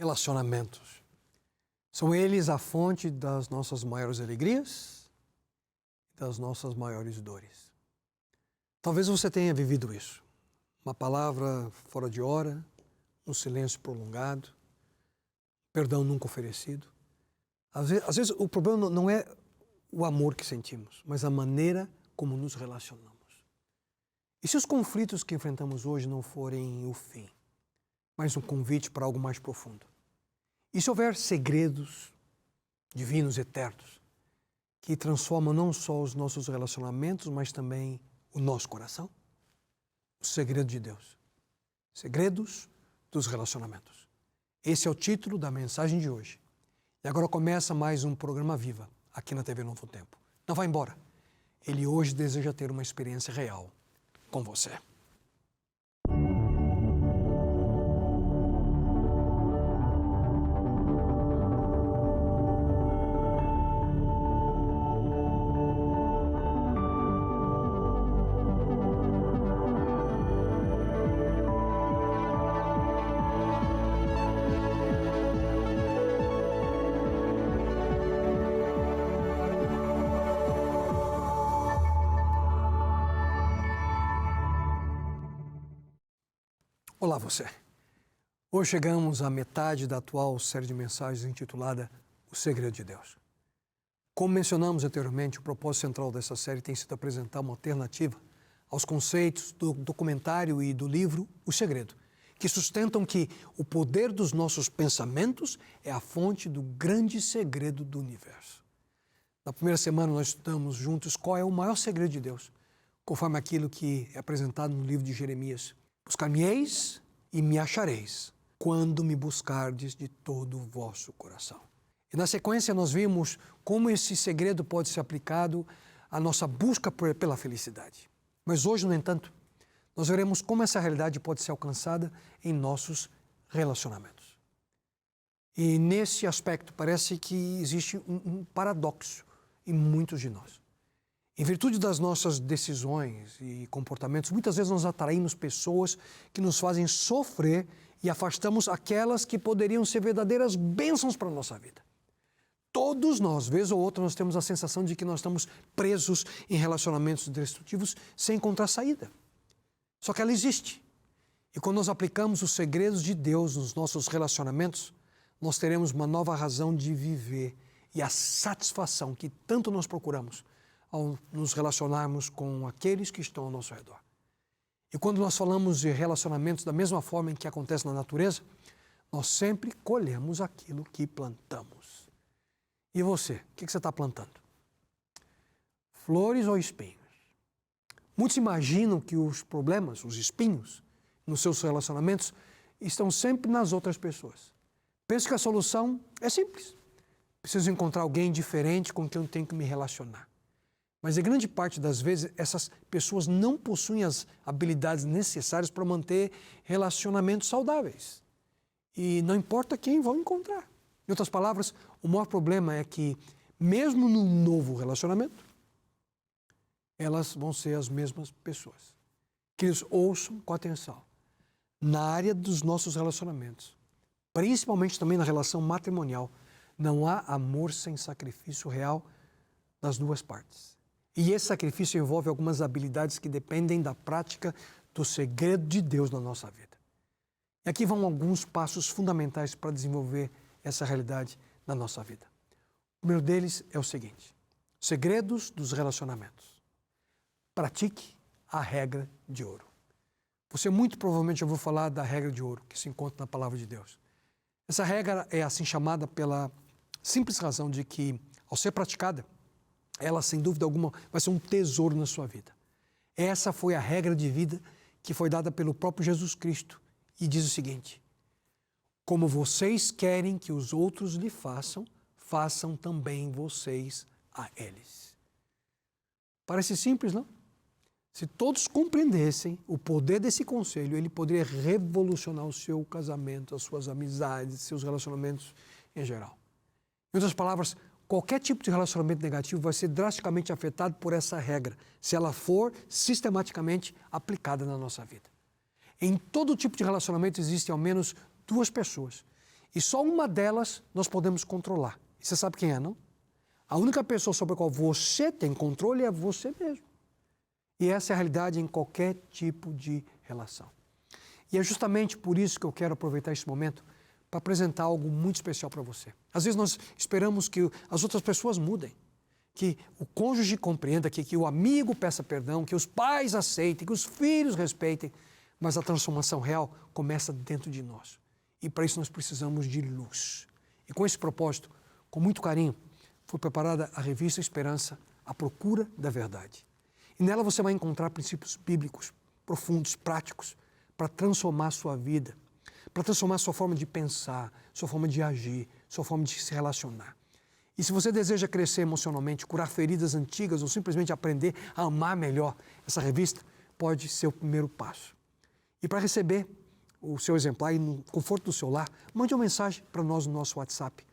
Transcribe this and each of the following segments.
Relacionamentos. São eles a fonte das nossas maiores alegrias e das nossas maiores dores. Talvez você tenha vivido isso. Uma palavra fora de hora, um silêncio prolongado, perdão nunca oferecido. Às vezes o problema não é o amor que sentimos, mas a maneira como nos relacionamos. E se os conflitos que enfrentamos hoje não forem o fim, mas um convite para algo mais profundo? E se houver segredos divinos, eternos, que transformam não só os nossos relacionamentos, mas também o nosso coração? O segredo de Deus. Segredos dos relacionamentos. Esse é o título da mensagem de hoje. E agora começa mais um programa Viva, aqui na TV Novo Tempo. Não vá embora. Ele hoje deseja ter uma experiência real com você. Olá você! Hoje chegamos à metade da atual série de mensagens intitulada O Segredo de Deus. Como mencionamos anteriormente, o propósito central dessa série tem sido apresentar uma alternativa aos conceitos do documentário e do livro O Segredo, que sustentam que o poder dos nossos pensamentos é a fonte do grande segredo do universo. Na primeira semana nós estudamos juntos qual é o maior segredo de Deus, conforme aquilo que é apresentado no livro de Jeremias. Buscar-me-eis e me achareis, quando me buscardes de todo o vosso coração. E na sequência nós vimos como esse segredo pode ser aplicado à nossa busca pela felicidade. Mas hoje, no entanto, nós veremos como essa realidade pode ser alcançada em nossos relacionamentos. E nesse aspecto parece que existe um paradoxo em muitos de nós. Em virtude das nossas decisões e comportamentos, muitas vezes nós atraímos pessoas que nos fazem sofrer e afastamos aquelas que poderiam ser verdadeiras bênçãos para a nossa vida. Todos nós, vez ou outra, nós temos a sensação de que nós estamos presos em relacionamentos destrutivos sem encontrar saída. Só que ela existe. E quando nós aplicamos os segredos de Deus nos nossos relacionamentos, nós teremos uma nova razão de viver e a satisfação que tanto nós procuramos ao nos relacionarmos com aqueles que estão ao nosso redor. E quando nós falamos de relacionamentos da mesma forma em que acontece na natureza, nós sempre colhemos aquilo que plantamos. E você, o que você está plantando? Flores ou espinhos? Muitos imaginam que os problemas, os espinhos, nos seus relacionamentos, estão sempre nas outras pessoas. Penso que a solução é simples. Preciso encontrar alguém diferente com quem eu tenho que me relacionar. Mas a grande parte das vezes essas pessoas não possuem as habilidades necessárias para manter relacionamentos saudáveis. E não importa quem vão encontrar. Em outras palavras, o maior problema é que, mesmo num novo relacionamento, elas vão ser as mesmas pessoas. Que eles ouçam com atenção. Na área dos nossos relacionamentos, principalmente também na relação matrimonial, não há amor sem sacrifício real das duas partes. E esse sacrifício envolve algumas habilidades que dependem da prática do segredo de Deus na nossa vida. E aqui vão alguns passos fundamentais para desenvolver essa realidade na nossa vida. O primeiro deles é o seguinte: segredos dos relacionamentos. Pratique a regra de ouro. Você muito provavelmente já ouviu falar da regra de ouro que se encontra na Palavra de Deus. Essa regra é assim chamada pela simples razão de que, ao ser praticada, ela, sem dúvida alguma, vai ser um tesouro na sua vida. Essa foi a regra de vida que foi dada pelo próprio Jesus Cristo. E diz o seguinte: como vocês querem que os outros lhe façam, façam também vocês a eles. Parece simples, não? Se todos compreendessem o poder desse conselho, ele poderia revolucionar o seu casamento, as suas amizades, seus relacionamentos em geral. Em outras palavras, qualquer tipo de relacionamento negativo vai ser drasticamente afetado por essa regra, se ela for sistematicamente aplicada na nossa vida. Em todo tipo de relacionamento existem ao menos duas pessoas. E só uma delas nós podemos controlar. E você sabe quem é, não? A única pessoa sobre a qual você tem controle é você mesmo. E essa é a realidade em qualquer tipo de relação. E é justamente por isso que eu quero aproveitar esse momento para apresentar algo muito especial para você. Às vezes nós esperamos que as outras pessoas mudem, que o cônjuge compreenda, que o amigo peça perdão, que os pais aceitem, que os filhos respeitem, mas a transformação real começa dentro de nós. E para isso nós precisamos de luz. E com esse propósito, com muito carinho, foi preparada a revista Esperança, A Procura da Verdade. E nela você vai encontrar princípios bíblicos, profundos, práticos, para transformar a sua vida, para transformar a sua forma de pensar, sua forma de agir, sua forma de se relacionar. E se você deseja crescer emocionalmente, curar feridas antigas ou simplesmente aprender a amar melhor, essa revista pode ser o primeiro passo. E para receber o seu exemplar e no conforto do seu lar, mande uma mensagem para nós no nosso WhatsApp,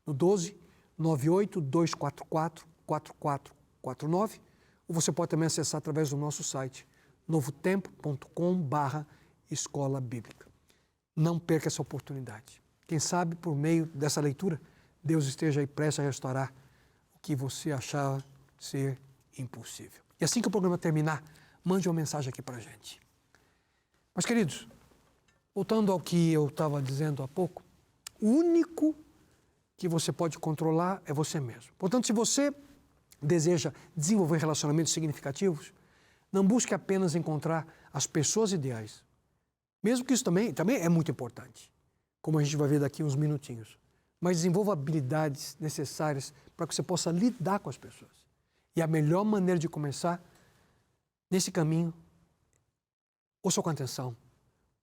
no 12 98 244 4449, ou você pode também acessar através do nosso site, novotempo.com/escola bíblica. Não perca essa oportunidade. Quem sabe, por meio dessa leitura, Deus esteja aí prestes a restaurar o que você achava ser impossível. E assim que o programa terminar, mande uma mensagem aqui para a gente. Mas, queridos, voltando ao que eu estava dizendo há pouco, o único que você pode controlar é você mesmo. Portanto, se você deseja desenvolver relacionamentos significativos, não busque apenas encontrar as pessoas ideais. Mesmo que isso também é muito importante, como a gente vai ver daqui uns minutinhos. Mas desenvolva habilidades necessárias para que você possa lidar com as pessoas. E a melhor maneira de começar nesse caminho, ouça com atenção.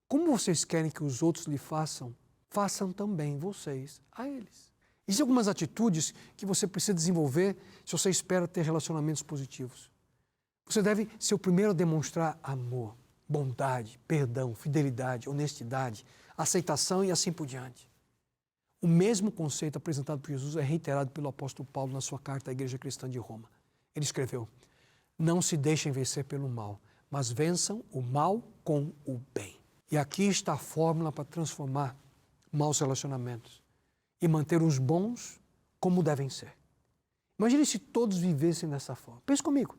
Como vocês querem que os outros lhe façam, façam também vocês a eles. Existem algumas atitudes que você precisa desenvolver se você espera ter relacionamentos positivos. Você deve ser o primeiro a demonstrar amor, bondade, perdão, fidelidade, honestidade, aceitação e assim por diante. O mesmo conceito apresentado por Jesus é reiterado pelo apóstolo Paulo na sua carta à Igreja Cristã de Roma. Ele escreveu: não se deixem vencer pelo mal, mas vençam o mal com o bem. E aqui está a fórmula para transformar maus relacionamentos e manter os bons como devem ser. Imagine se todos vivessem dessa forma. Pense comigo.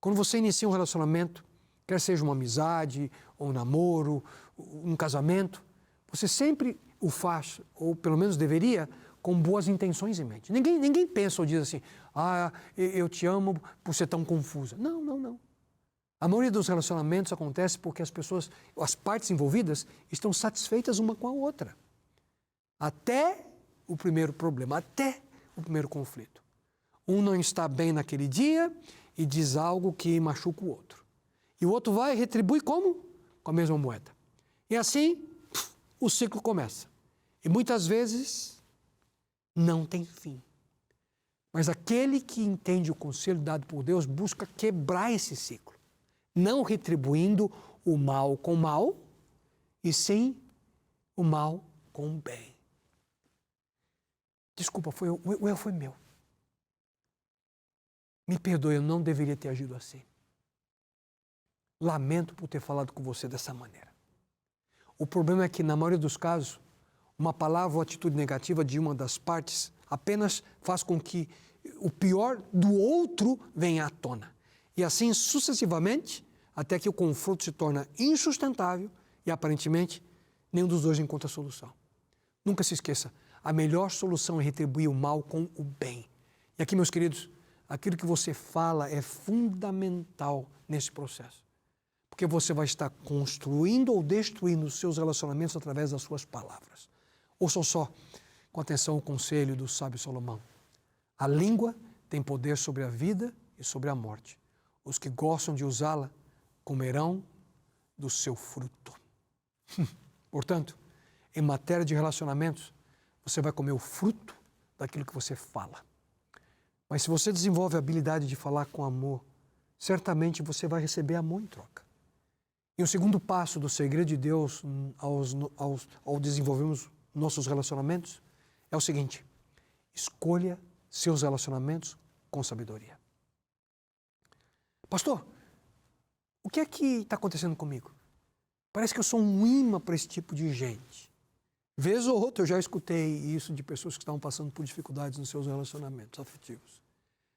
Quando você inicia um relacionamento, quer seja uma amizade, ou um namoro, um casamento, você sempre o faz, ou pelo menos deveria, com boas intenções em mente. Ninguém pensa ou diz assim, eu te amo por ser tão confusa. Não. A maioria dos relacionamentos acontece porque as partes envolvidas, estão satisfeitas uma com a outra. Até o primeiro problema, até o primeiro conflito. Um não está bem naquele dia e diz algo que machuca o outro. E o outro vai e retribui como? Com a mesma moeda. E assim, o ciclo começa. E muitas vezes não tem fim. Mas aquele que entende o conselho dado por Deus busca quebrar esse ciclo. Não retribuindo o mal com o mal, e sim o mal com o bem. Desculpa, o erro foi meu. Me perdoe, eu não deveria ter agido assim. Lamento por ter falado com você dessa maneira. O problema é que, na maioria dos casos, uma palavra ou atitude negativa de uma das partes apenas faz com que o pior do outro venha à tona. E assim sucessivamente, até que o confronto se torna insustentável e, aparentemente, nenhum dos dois encontra solução. Nunca se esqueça, a melhor solução é retribuir o mal com o bem. E aqui, meus queridos, aquilo que você fala é fundamental nesse processo. Porque você vai estar construindo ou destruindo os seus relacionamentos através das suas palavras. Ouçam só, com atenção, o conselho do sábio Salomão. A língua tem poder sobre a vida e sobre a morte. Os que gostam de usá-la comerão do seu fruto. Portanto, em matéria de relacionamentos, você vai comer o fruto daquilo que você fala. Mas se você desenvolve a habilidade de falar com amor, certamente você vai receber amor em troca. E o segundo passo do segredo de Deus ao desenvolvermos nossos relacionamentos é o seguinte: escolha seus relacionamentos com sabedoria. Pastor, o que é que está acontecendo comigo? Parece que eu sou um imã para esse tipo de gente. Vez ou outra eu já escutei isso de pessoas que estavam passando por dificuldades nos seus relacionamentos afetivos.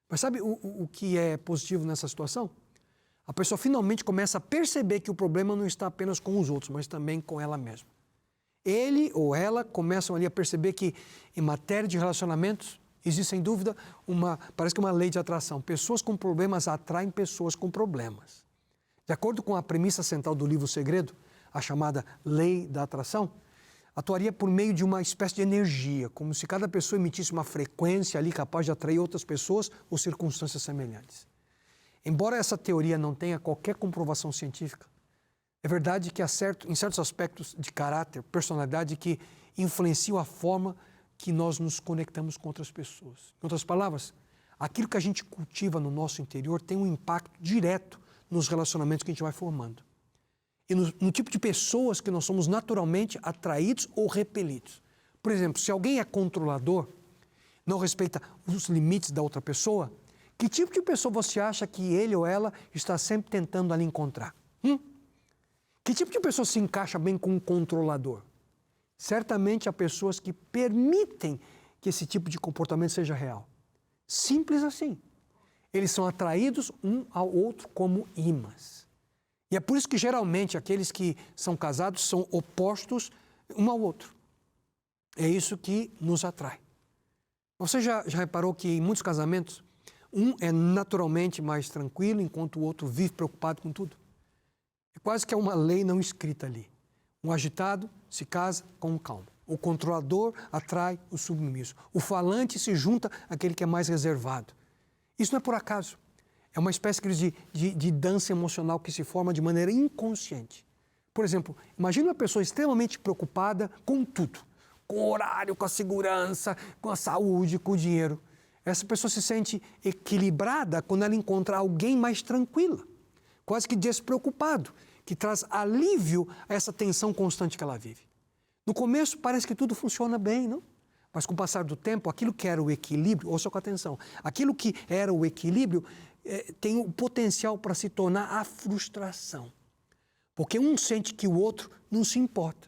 Mas sabe o que é positivo nessa situação? A pessoa finalmente começa a perceber que o problema não está apenas com os outros, mas também com ela mesma. Ele ou ela começam ali a perceber que em matéria de relacionamentos existe sem dúvida parece que uma lei de atração. Pessoas com problemas atraem pessoas com problemas. De acordo com a premissa central do livro O Segredo, a chamada lei da atração, atuaria por meio de uma espécie de energia, como se cada pessoa emitisse uma frequência ali capaz de atrair outras pessoas ou circunstâncias semelhantes. Embora essa teoria não tenha qualquer comprovação científica, é verdade que há em certos aspectos de caráter, personalidade que influenciam a forma que nós nos conectamos com outras pessoas. Em outras palavras, aquilo que a gente cultiva no nosso interior tem um impacto direto nos relacionamentos que a gente vai formando. E no tipo de pessoas que nós somos naturalmente atraídos ou repelidos. Por exemplo, se alguém é controlador, não respeita os limites da outra pessoa, que tipo de pessoa você acha que ele ou ela está sempre tentando ali encontrar? Que tipo de pessoa se encaixa bem com um controlador? Certamente há pessoas que permitem que esse tipo de comportamento seja real. Simples assim. Eles são atraídos um ao outro como ímãs. E é por isso que geralmente aqueles que são casados são opostos um ao outro. É isso que nos atrai. Você já reparou que em muitos casamentos, um é naturalmente mais tranquilo, enquanto o outro vive preocupado com tudo? É quase que é uma lei não escrita ali. Um agitado se casa com um calmo. O controlador atrai o submisso. O falante se junta àquele que é mais reservado. Isso não é por acaso. É uma espécie de dança emocional que se forma de maneira inconsciente. Por exemplo, imagine uma pessoa extremamente preocupada com tudo. Com o horário, com a segurança, com a saúde, com o dinheiro. Essa pessoa se sente equilibrada quando ela encontra alguém mais tranquila, quase que despreocupado, que traz alívio a essa tensão constante que ela vive. No começo parece que tudo funciona bem, não? Mas com o passar do tempo, aquilo que era o equilíbrio, ouça com atenção, aquilo que era o equilíbrio tem o potencial para se tornar a frustração. Porque um sente que o outro não se importa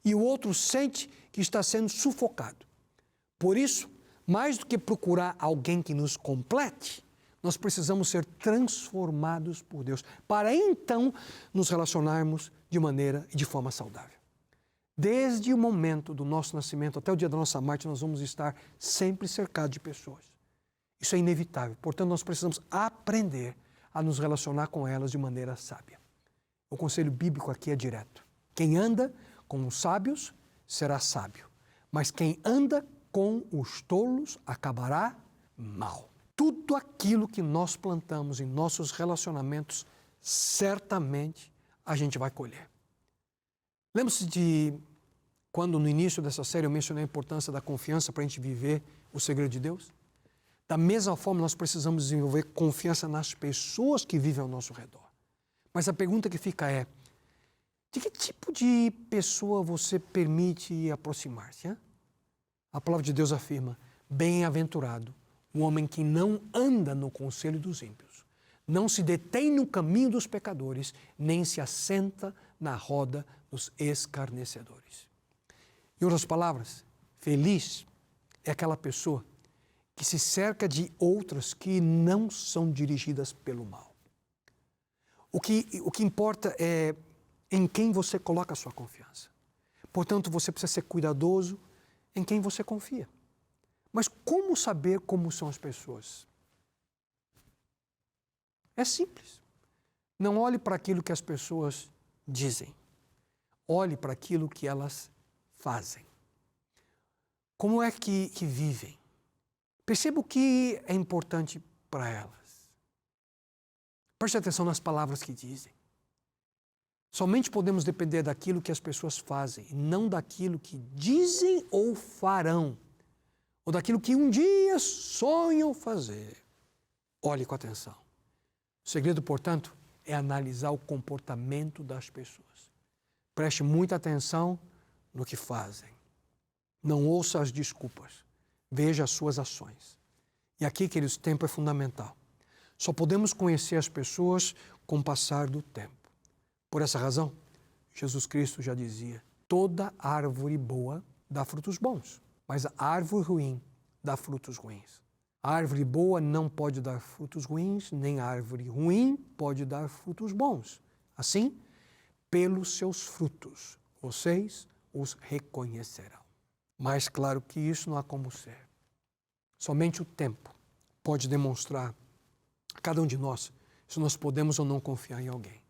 e o outro sente que está sendo sufocado. Por isso, mais do que procurar alguém que nos complete, nós precisamos ser transformados por Deus, para então nos relacionarmos de maneira e de forma saudável. Desde o momento do nosso nascimento até o dia da nossa morte, nós vamos estar sempre cercados de pessoas. Isso é inevitável, portanto nós precisamos aprender a nos relacionar com elas de maneira sábia. O conselho bíblico aqui é direto. Quem anda com os sábios será sábio, mas quem anda com os tolos acabará mal. Tudo aquilo que nós plantamos em nossos relacionamentos, certamente a gente vai colher. Lembra-se de quando no início dessa série eu mencionei a importância da confiança para a gente viver o segredo de Deus? Da mesma forma, nós precisamos desenvolver confiança nas pessoas que vivem ao nosso redor. Mas a pergunta que fica é, de que tipo de pessoa você permite aproximar-se? Hein? A palavra de Deus afirma, bem-aventurado o homem que não anda no conselho dos ímpios, não se detém no caminho dos pecadores, nem se assenta na roda dos escarnecedores. Em outras palavras, feliz é aquela pessoa que se cerca de outras que não são dirigidas pelo mal. O que importa é em quem você coloca a sua confiança. Portanto, você precisa ser cuidadoso em quem você confia. Mas como saber como são as pessoas? É simples. Não olhe para aquilo que as pessoas dizem. Olhe para aquilo que elas fazem. Como é que vivem? Perceba o que é importante para elas. Preste atenção nas palavras que dizem. Somente podemos depender daquilo que as pessoas fazem, e não daquilo que dizem ou farão, ou daquilo que um dia sonham fazer. Olhe com atenção. O segredo, portanto, é analisar o comportamento das pessoas. Preste muita atenção no que fazem. Não ouça as desculpas. Veja as suas ações. E aqui, queridos, o tempo é fundamental. Só podemos conhecer as pessoas com o passar do tempo. Por essa razão, Jesus Cristo já dizia, Toda árvore boa dá frutos bons, mas a árvore ruim dá frutos ruins. A árvore boa não pode dar frutos ruins, nem a árvore ruim pode dar frutos bons. Assim, pelos seus frutos, vocês os reconhecerão. Mas claro que isso não há como ser. Somente o tempo pode demonstrar a cada um de nós se nós podemos ou não confiar em alguém.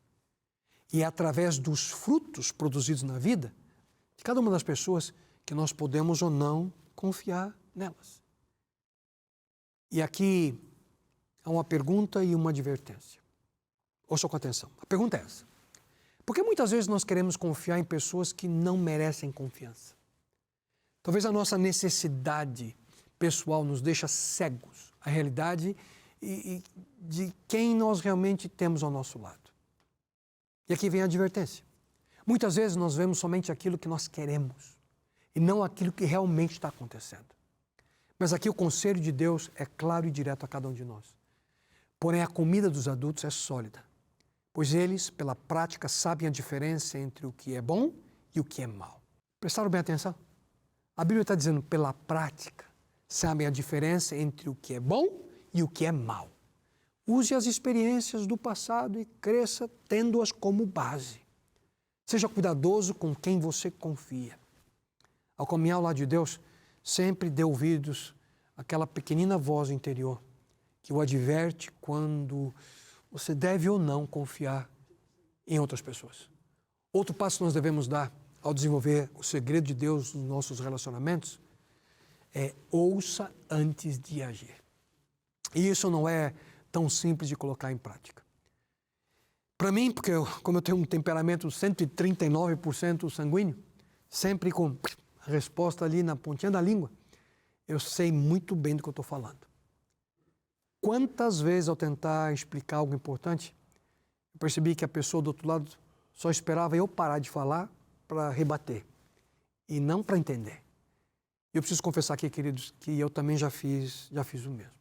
E é através dos frutos produzidos na vida de cada uma das pessoas que nós podemos ou não confiar nelas. E aqui há uma pergunta e uma advertência. Ouça com atenção. A pergunta é essa. Por que muitas vezes nós queremos confiar em pessoas que não merecem confiança? Talvez a nossa necessidade pessoal nos deixa cegos à realidade e de quem nós realmente temos ao nosso lado. E aqui vem a advertência. Muitas vezes nós vemos somente aquilo que nós queremos e não aquilo que realmente está acontecendo. Mas aqui o conselho de Deus é claro e direto a cada um de nós. Porém, a comida dos adultos é sólida, pois eles, pela prática, sabem a diferença entre o que é bom e o que é mal. Prestaram bem atenção? A Bíblia está dizendo, pela prática, sabem a diferença entre o que é bom e o que é mal. Use as experiências do passado e cresça tendo-as como base. Seja cuidadoso com quem você confia. Ao caminhar ao lado de Deus, sempre dê ouvidos àquela pequenina voz interior que o adverte quando você deve ou não confiar em outras pessoas. Outro passo que nós devemos dar ao desenvolver o segredo de Deus nos nossos relacionamentos é ouça antes de agir. E isso não é tão simples de colocar em prática. Para mim, porque como eu tenho um temperamento 139% sanguíneo, sempre com a resposta ali na pontinha da língua, eu sei muito bem do que eu estou falando. Quantas vezes ao tentar explicar algo importante, eu percebi que a pessoa do outro lado só esperava eu parar de falar para rebater e não para entender. Eu preciso confessar aqui, queridos, que eu também já fiz o mesmo.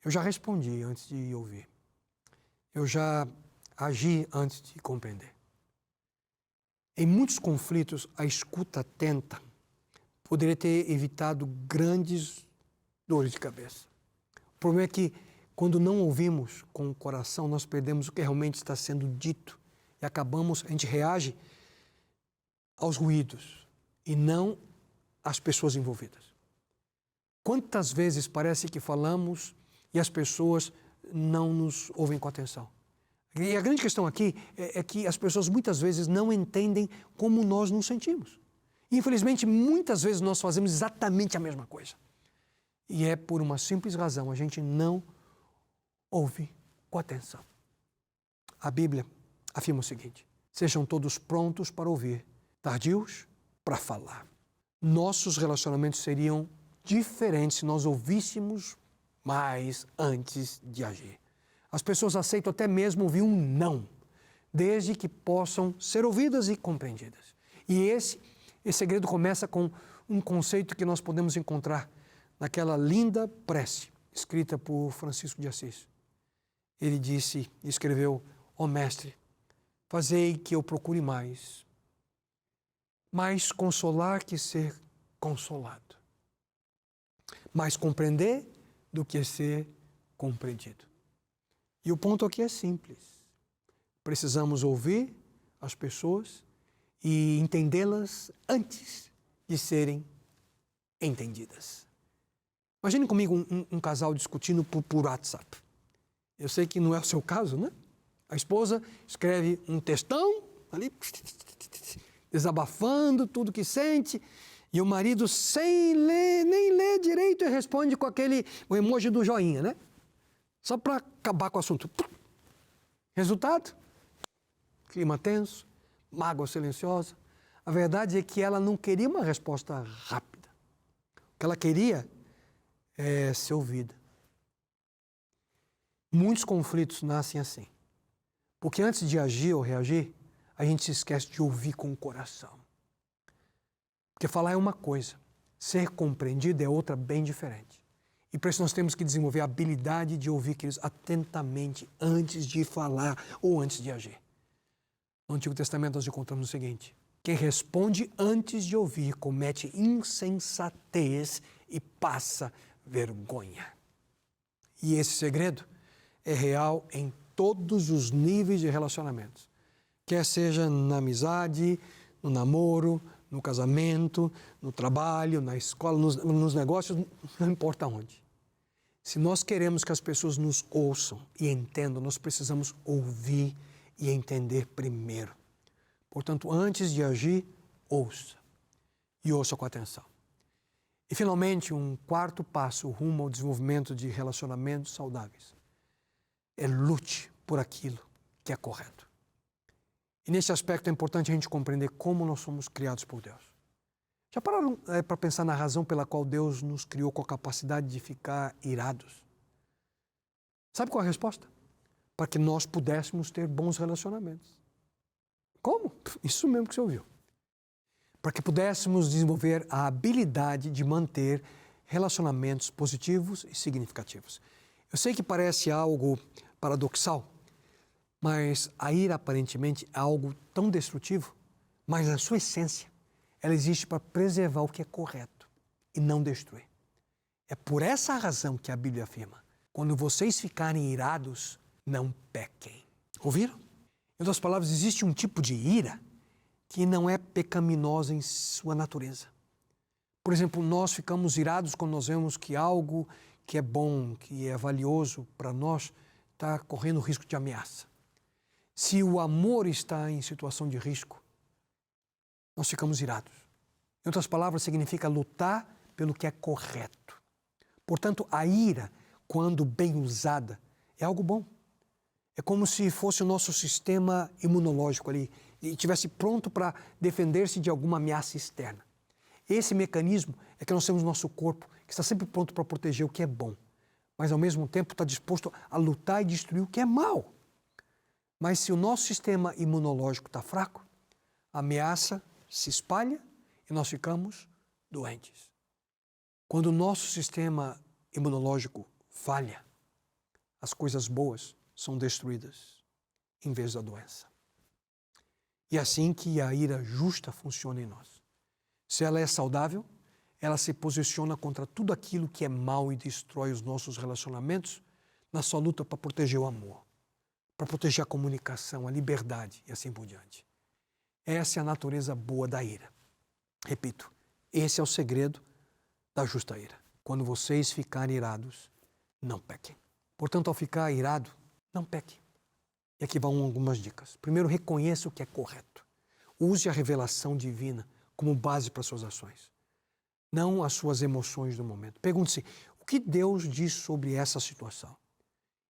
Eu já respondi antes de ouvir. Eu já agi antes de compreender. Em muitos conflitos, a escuta atenta poderia ter evitado grandes dores de cabeça. O problema é que, quando não ouvimos com o coração, nós perdemos o que realmente está sendo dito e a gente reage aos ruídos e não às pessoas envolvidas. Quantas vezes parece que falamos e as pessoas não nos ouvem com atenção? E a grande questão aqui é que as pessoas muitas vezes não entendem como nós nos sentimos. Infelizmente, muitas vezes nós fazemos exatamente a mesma coisa. E é por uma simples razão, a gente não ouve com atenção. A Bíblia afirma o seguinte: sejam todos prontos para ouvir, tardios para falar. Nossos relacionamentos seriam diferentes se nós ouvíssemos mais antes de agir. As pessoas aceitam até mesmo ouvir um não, desde que possam ser ouvidas e compreendidas. E esse segredo começa com um conceito que nós podemos encontrar naquela linda prece escrita por Francisco de Assis. Ele escreveu: ó Mestre, fazei que eu procure mais consolar que ser consolado, mais compreender do que ser compreendido. E o ponto aqui é simples. Precisamos ouvir as pessoas e entendê-las antes de serem entendidas. Imagine comigo um casal discutindo por WhatsApp. Eu sei que não é o seu caso, né? A esposa escreve um textão ali, desabafando tudo que sente, e o marido, sem ler, nem ler direito, responde com o emoji do joinha, né? Só para acabar com o assunto. Resultado? Clima tenso, mágoa silenciosa. A verdade é que ela não queria uma resposta rápida. O que ela queria é ser ouvida. Muitos conflitos nascem assim. Porque antes de agir ou reagir, a gente se esquece de ouvir com o coração. Porque falar é uma coisa, ser compreendido é outra bem diferente. E por isso nós temos que desenvolver a habilidade de ouvir, queridos, atentamente antes de falar ou antes de agir. No Antigo Testamento nós encontramos o seguinte: Quem responde antes de ouvir comete insensatez e passa vergonha. E esse segredo é real em todos os níveis de relacionamentos. Quer seja na amizade, no namoro, no casamento, no trabalho, na escola, nos negócios, não importa onde. Se nós queremos que as pessoas nos ouçam e entendam, nós precisamos ouvir e entender primeiro. Portanto, antes de agir, ouça. E ouça com atenção. E, finalmente, um quarto passo rumo ao desenvolvimento de relacionamentos saudáveis é lute por aquilo que é correto. E, nesse aspecto, é importante a gente compreender como nós somos criados por Deus. Já pararam para pensar na razão pela qual Deus nos criou com a capacidade de ficar irados? Sabe qual é a resposta? Para que nós pudéssemos ter bons relacionamentos. Como? Isso mesmo que você ouviu. Para que pudéssemos desenvolver a habilidade de manter relacionamentos positivos e significativos. Eu sei que parece algo paradoxal, mas a ira aparentemente é algo tão destrutivo, mas na sua essência, ela existe para preservar o que é correto e não destruir. É por essa razão que a Bíblia afirma: quando vocês ficarem irados, não pequem. Ouviram? Em outras palavras, existe um tipo de ira que não é pecaminosa em sua natureza. Por exemplo, nós ficamos irados quando nós vemos que algo que é bom, que é valioso para nós, está correndo risco de ameaça. Se o amor está em situação de risco, nós ficamos irados. Em outras palavras, significa lutar pelo que é correto. Portanto, a ira, quando bem usada, é algo bom. É como se fosse o nosso sistema imunológico ali e estivesse pronto para defender-se de alguma ameaça externa. Esse mecanismo é que nós temos no nosso corpo, que está sempre pronto para proteger o que é bom, mas ao mesmo tempo está disposto a lutar e destruir o que é mal. Mas se o nosso sistema imunológico está fraco, a ameaça se espalha e nós ficamos doentes. Quando o nosso sistema imunológico falha, as coisas boas são destruídas em vez da doença. E é assim que a ira justa funciona em nós. Se ela é saudável, ela se posiciona contra tudo aquilo que é mal e destrói os nossos relacionamentos na sua luta para proteger o amor, para proteger a comunicação, a liberdade e assim por diante. Essa é a natureza boa da ira. Repito, esse é o segredo da justa ira. Quando vocês ficarem irados, não pequem. Portanto, ao ficar irado, não peque. E aqui vão algumas dicas. Primeiro, reconheça o que é correto. Use a revelação divina como base para suas ações, não as suas emoções do momento. Pergunte-se, o que Deus diz sobre essa situação?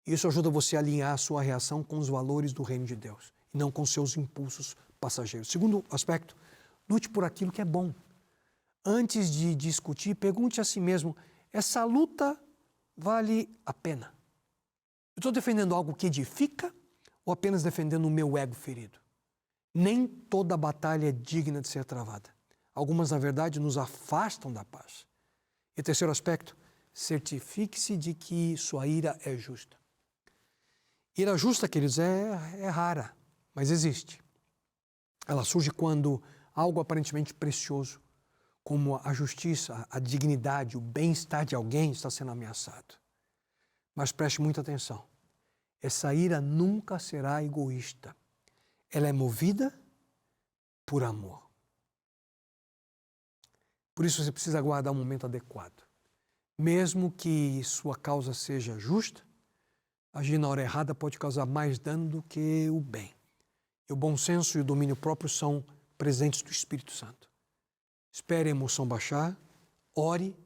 Isso ajuda você a alinhar a sua reação com os valores do reino de Deus e não com seus impulsos passageiros. Segundo aspecto, lute por aquilo que é bom. Antes de discutir, pergunte a si mesmo, essa luta vale a pena? Eu estou defendendo algo que edifica ou apenas defendendo o meu ego ferido? Nem toda batalha é digna de ser travada. Algumas, na verdade, nos afastam da paz. E terceiro aspecto, certifique-se de que sua ira é justa. Ira justa, queridos, é rara, mas existe. Ela surge quando algo aparentemente precioso, como a justiça, a dignidade, o bem-estar de alguém está sendo ameaçado. Mas preste muita atenção. Essa ira nunca será egoísta. Ela é movida por amor. Por isso você precisa aguardar um momento adequado. Mesmo que sua causa seja justa, agir na hora errada pode causar mais dano do que o bem. E o bom senso e o domínio próprio são presentes do Espírito Santo. Espere a emoção baixar, ore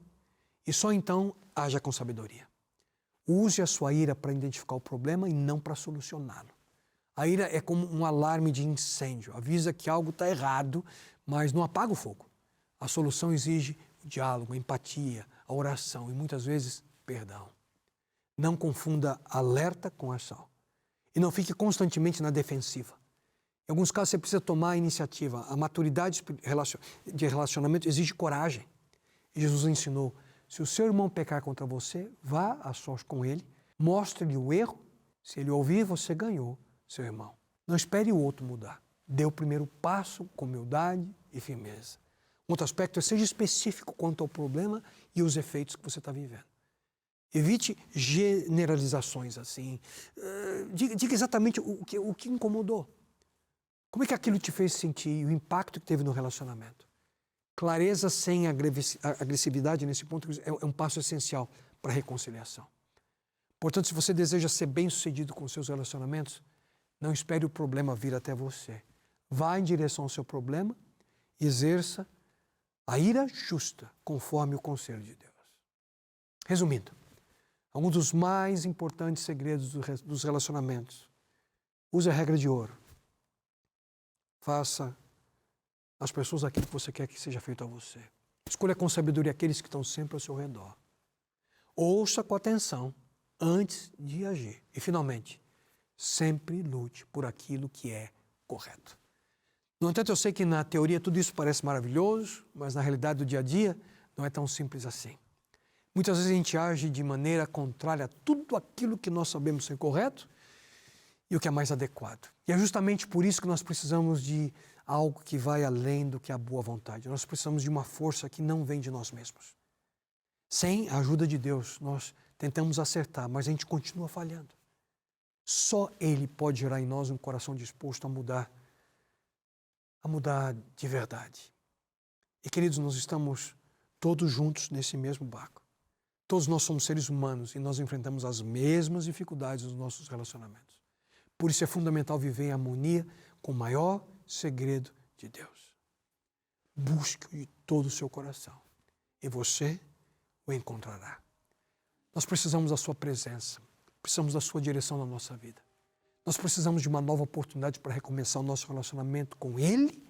e só então haja com sabedoria. Use a sua ira para identificar o problema e não para solucioná-lo. A ira é como um alarme de incêndio, avisa que algo está errado, mas não apaga o fogo. A solução exige o diálogo, a empatia, a oração e muitas vezes perdão. Não confunda alerta com ação. E não fique constantemente na defensiva. Em alguns casos você precisa tomar a iniciativa. A maturidade de relacionamento exige coragem. E Jesus ensinou, se o seu irmão pecar contra você, vá a sós com ele, mostre-lhe o erro. Se ele ouvir, você ganhou seu irmão. Não espere o outro mudar. Dê o primeiro passo com humildade e firmeza. Um outro aspecto é seja específico quanto ao problema e os efeitos que você está vivendo. Evite generalizações assim. Diga exatamente o que incomodou. Como é que aquilo te fez sentir, o impacto que teve no relacionamento. Clareza sem agressividade nesse ponto é um passo essencial para a reconciliação. Portanto, se você deseja ser bem-sucedido com os seus relacionamentos, não espere o problema vir até você. Vá em direção ao seu problema e exerça a ira justa, conforme o conselho de Deus. Resumindo, alguns dos mais importantes segredos dos relacionamentos. Use a regra de ouro. Faça às pessoas aquilo que você quer que seja feito a você. Escolha com sabedoria aqueles que estão sempre ao seu redor. Ouça com atenção antes de agir. E, finalmente, sempre lute por aquilo que é correto. No entanto, eu sei que na teoria tudo isso parece maravilhoso, mas na realidade do dia a dia não é tão simples assim. Muitas vezes a gente age de maneira contrária a tudo aquilo que nós sabemos ser correto e o que é mais adequado. E é justamente por isso que nós precisamos de algo que vai além do que a boa vontade. Nós precisamos de uma força que não vem de nós mesmos. Sem a ajuda de Deus, nós tentamos acertar, mas a gente continua falhando. Só Ele pode gerar em nós um coração disposto a mudar de verdade. E, queridos, nós estamos todos juntos nesse mesmo barco. Todos nós somos seres humanos e nós enfrentamos as mesmas dificuldades nos nossos relacionamentos. Por isso é fundamental viver em harmonia com o maior segredo de Deus. Busque-o de todo o seu coração e você o encontrará. Nós precisamos da sua presença, precisamos da sua direção na nossa vida. Nós precisamos de uma nova oportunidade para recomeçar o nosso relacionamento com Ele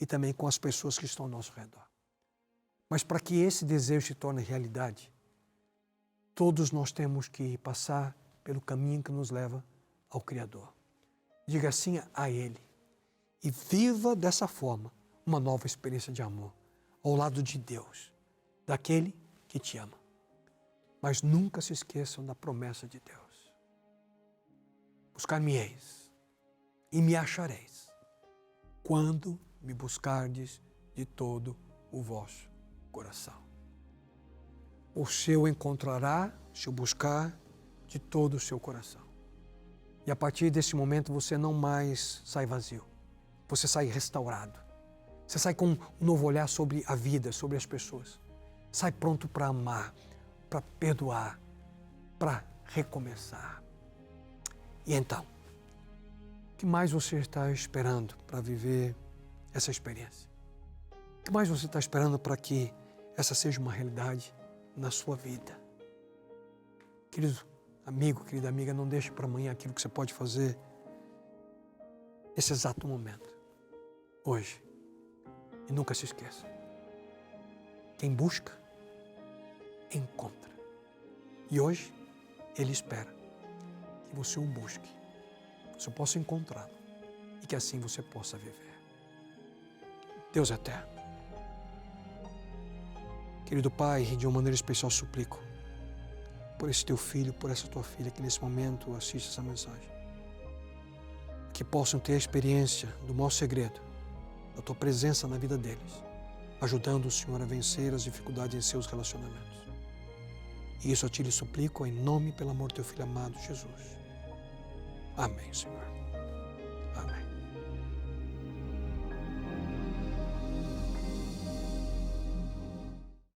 e também com as pessoas que estão ao nosso redor. Mas para que esse desejo se torne realidade, todos nós temos que passar pelo caminho que nos leva ao Criador. Diga sim a Ele e viva dessa forma uma nova experiência de amor ao lado de Deus, daquele que te ama. Mas nunca se esqueçam da promessa de Deus. Buscar-me-eis e me achareis quando me buscardes de todo o vosso coração. O seu encontrará se o buscar de todo o seu coração. E a partir desse momento você não mais sai vazio. Você sai restaurado. Você sai com um novo olhar sobre a vida, sobre as pessoas. Sai pronto para amar, para perdoar, para recomeçar. E então, o que mais você está esperando para viver essa experiência? O que mais você está esperando para que essa seja uma realidade na sua vida? Querido amigo, querida amiga, não deixe para amanhã aquilo que você pode fazer nesse exato momento, hoje. E nunca se esqueça, quem busca, encontra. E hoje, Ele espera que você o busque, que você possa encontrá-lo e que assim você possa viver. Deus eterno, querido Pai, de uma maneira especial suplico por esse teu filho, por essa tua filha que nesse momento assiste essa mensagem, que possam ter a experiência do maior segredo, da tua presença na vida deles, ajudando o Senhor a vencer as dificuldades em seus relacionamentos. E isso eu te lhe suplico em nome e pelo amor do teu Filho amado, Jesus. Amém, Senhor.